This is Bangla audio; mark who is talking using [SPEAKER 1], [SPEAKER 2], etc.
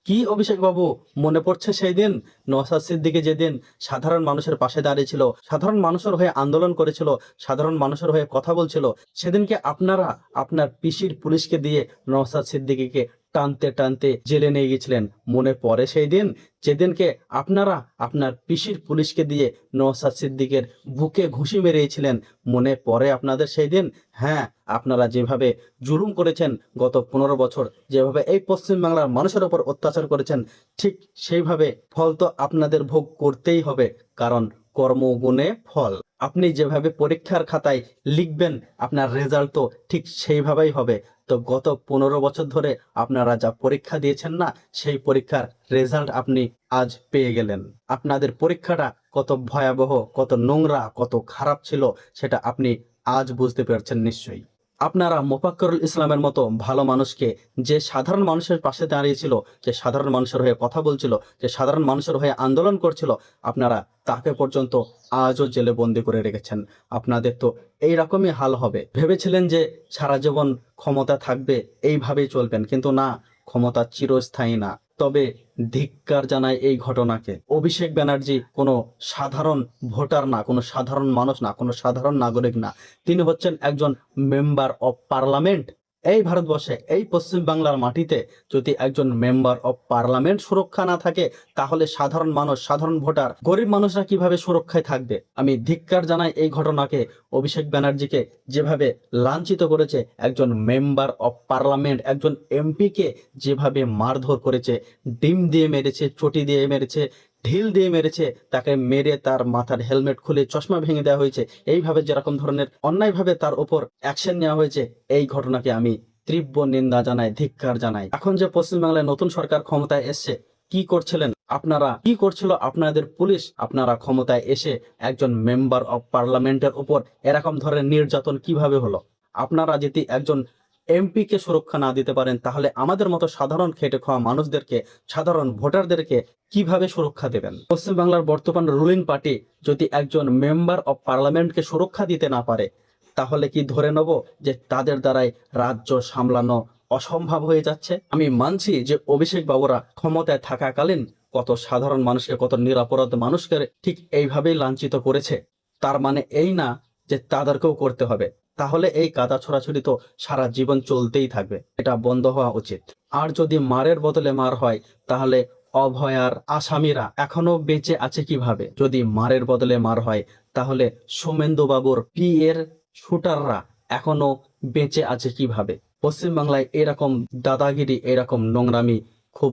[SPEAKER 1] কি অভিষেক বাবু, মনে পড়ছে সেই দিন নওশাদ সিদ্দিকী যেদিন সাধারণ মানুষের পাশে দাঁড়িয়েছিল, সাধারণ মানুষের হয়ে আন্দোলন করেছিল, সাধারণ মানুষের হয়ে কথা বলছিল, সেদিনকে আপনারা আপনার পিসির পুলিশকে দিয়ে নওশাদ সিদ্দিকীকে টানতে টানতে জেলে নিয়ে গেছিলেন? মনে পড়ে সেই দিন যেদিনকে আপনারা আপনার পিসির পুলিশকে দিয়ে নওশাদ সিদ্দিকের বুকে ঘুষি মেরেছিলেন? মনে পড়ে আপনাদের সেই দিন? হ্যাঁ, আপনারা যেভাবে জুলুম করেছেন গত 15 বছর, যেভাবে এই পশ্চিম বাংলার মানুষের ওপর অত্যাচার করেছেন, ঠিক সেইভাবে ফল তো আপনাদের ভোগ করতেই হবে, কারণ কর্মগুণে ফল। আপনি যেভাবে পরীক্ষার খাতায় লিখবেন আপনার রেজাল্ট তো ঠিক সেইভাবেই হবে। তো গত 15 বছর ধরে আপনারা যা পরীক্ষা দিয়েছেন না, সেই পরীক্ষার রেজাল্ট আপনি আজ পেয়ে গেলেন। আপনাদের পরীক্ষাটা কত ভয়াবহ, কত নোংরা, কত খারাপ ছিল সেটা আপনি আজ বুঝতে পারছেন নিশ্চয়ই। আপনারা মোফাক্করুল ইসলামের মতো ভালো মানুষকে, যে সাধারণ মানুষের পাশে দাঁড়িয়েছিল, যে সাধারণ মানুষের হয়ে কথা বলছিল, যে সাধারণ মানুষের হয়ে আন্দোলন করছিল, আপনারা তাকে পর্যন্ত আজও জেলে বন্দি করে রেখেছেন। আপনাদের তো এই রকমই হাল হবে। ভেবেছিলেন যে সারা জীবন ক্ষমতা থাকবে, এইভাবেই চলবেন, কিন্তু না, ক্ষমতা চিরস্থায়ী না। তবে ধিক্কার জানায় এই ঘটনাকে। অভিষেক ব্যানার্জি কোনো সাধারণ ভোটার না, কোনো সাধারণ মানুষ না, কোনো সাধারণ নাগরিক না। তিনি হচ্ছেন একজন মেম্বার অফ পার্লামেন্ট। এই ভারতবর্ষে, এই পশ্চিম বাংলার মাটিতে যদি একজন মেম্বার অফ পার্লামেন্ট সুরক্ষা না থাকে, তাহলে সাধারণ মানুষ, সাধারণ ভোটার, গরিব মানুষরা কিভাবে সুরক্ষায় থাকবে? আমি ধিক্কার জানাই এই ঘটনাকে। অভিষেক ব্যানার্জিকে যেভাবে লাঞ্ছিত করেছে একজন মেম্বার অফ পার্লামেন্ট, একজন এমপিকে যেভাবে মারধর করেছে, ডিম দিয়ে মেরেছে, চটি দিয়ে মেরেছে, ঢিল দিয়ে মেরেছে, তাকে মেরে তার মাথার হেলমেট খুলে চশমা ভেঙে দেওয়া হয়েছে, এইভাবে যেরকম ধরনের অন্যায়ভাবে তার উপর অ্যাকশন নেওয়া হয়েছে, এই ঘটনাকে আমি তীব্র নিন্দা জানাই, ধিক্কার জানাই। এখন যে পশ্চিমবাংলায় নতুন সরকার ক্ষমতায় এসছে, কি করছিলেন আপনারা, কি করছিল আপনাদের পুলিশ? আপনারা ক্ষমতায় এসে একজন মেম্বার অফ পার্লামেন্টের উপর এরকম ধরনের নির্যাতন কিভাবে হলো? আপনারা যদি একজন এমপিকে সুরক্ষা না দিতে পারেন, তাহলে আমাদের মতো সাধারণ খেটে খাওয়া মানুষদেরকে, সাধারণ ভোটারদেরকে কিভাবে সুরক্ষা দেবেন? পশ্চিমবাংলার বর্তমান রুলিং পার্টি যদি একজন মেম্বার অফ পার্লামেন্টকে সুরক্ষা দিতে না পারে, তাহলে কি ধরে নেব যে তাদের দ্বারাই রাজ্য সামলানো অসম্ভব হয়ে যাচ্ছে? আমি মানছি যে অভিষেক বাবুরা ক্ষমতায় থাকাকালীন কত সাধারণ মানুষকে, কত নিরপরাধ মানুষকে ঠিক এইভাবেই লাঞ্ছিত করেছে। তার মানে এই না যে তাদেরকেও করতে হবে। তাহলে এই কাদা ছোড়াছুড়ি তো সারা জীবন চলতেই থাকবে। এটা বন্ধ হওয়া উচিত। আর যদি মারের বদলে মার হয়, তাহলে অভয়ার আসামিরা এখনো বেঁচে আছে কিভাবে? যদি মারের বদলে মার হয়, তাহলে সোমেন্দু বাবুর এর শুটাররা এখনো বেঁচে আছে কিভাবে? পশ্চিমবাংলায় এরকম দাদাগিরি, এরকম নোংরামি